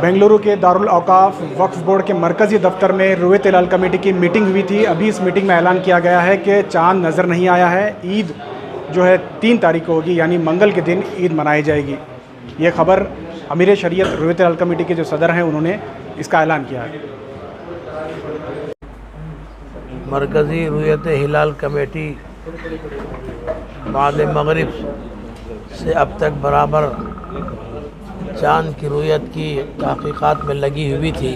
बेंगलुरु के दारुल औकाफ वक्फ बोर्ड के मरकज़ी दफ्तर में रुयत हिलाल कमेटी की मीटिंग हुई थी। अभी इस मीटिंग में ऐलान किया गया है कि चांद नज़र नहीं आया है। ईद जो है 3 तारीख को होगी, यानी मंगल के दिन ईद मनाई जाएगी। ये खबर अमीर शरीयत रुयत हिलाल कमेटी के जो सदर हैं उन्होंने इसका ऐलान किया है। मरकज़ी रुयत हिलाल कमेटी बाद मगरिब से अब तक बराबर चाँद की रुयत की तहक़ीक़ात में लगी हुई थी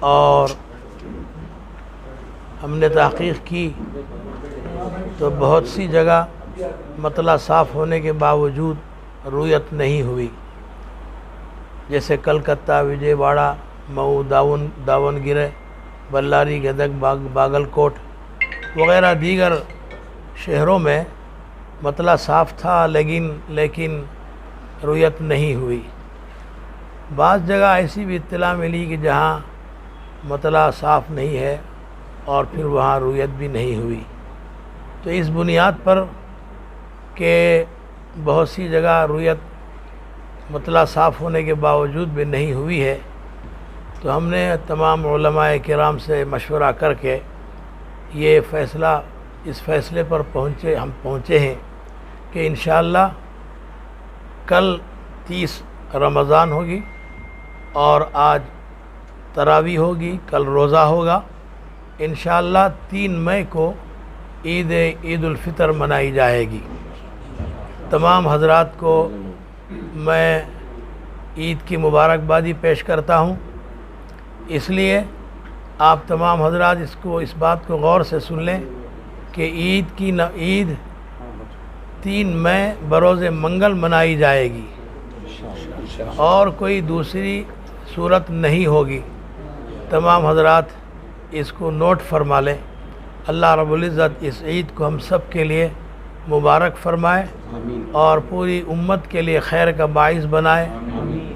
और हमने तहक़ीक़ की तो बहुत सी जगह मतला साफ़ होने के बावजूद रुयत नहीं हुई, जैसे कलकत्ता, विजयवाड़ा, मऊ, दावनगिरे, बल्लारी, गदग, बागलकोट वग़ैरह दीगर शहरों में मतला साफ़ था लेकिन रुयत नहीं हुई। बाज़ जगह ऐसी भी इत्तला मिली कि जहाँ मतला साफ़ नहीं है और फिर वहाँ रुयत भी नहीं हुई। तो इस बुनियाद पर कि बहुत सी जगह रुयत मतला साफ़ होने के बावजूद भी नहीं हुई है, तो हमने तमाम उलमाए किराम से मशवरा करके इस फ़ैसले पर पहुँचे हैं कि इंशाअल्लाह कल 30 रमज़ान होगी और आज तरावी होगी, कल रोज़ा होगा। इंशाअल्लाह 3 मई को ईद उल फ़ितर मनाई जाएगी। तमाम हज़रात को मैं ईद की मुबारकबादी पेश करता हूँ। इसलिए आप तमाम हज़रात इस बात को गौर से सुन लें कि ईद 3 मई बरोज़ मंगल मनाई जाएगी और कोई दूसरी सूरत नहीं होगी। तमाम हज़रात इसको नोट फरमा लें। अल्लाह रब्बुल इज़्ज़त इस ईद को हम सब के लिए मुबारक फ़रमाए और पूरी उम्मत के लिए खैर का बाइस बनाए,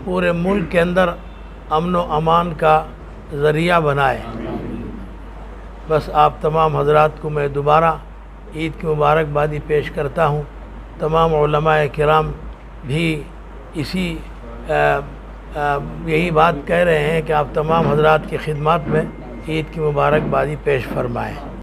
पूरे मुल्क के अंदर अमन व अमान का ज़रिया बनाए। बस आप तमाम हज़रात को मैं दोबारा ईद की मुबारकबादी पेश करता हूँ। तमाम उलमाए किराम भी यही बात कह रहे हैं कि आप तमाम हज़रात की खिदमत में ईद की मुबारकबादी पेश फरमाएँ।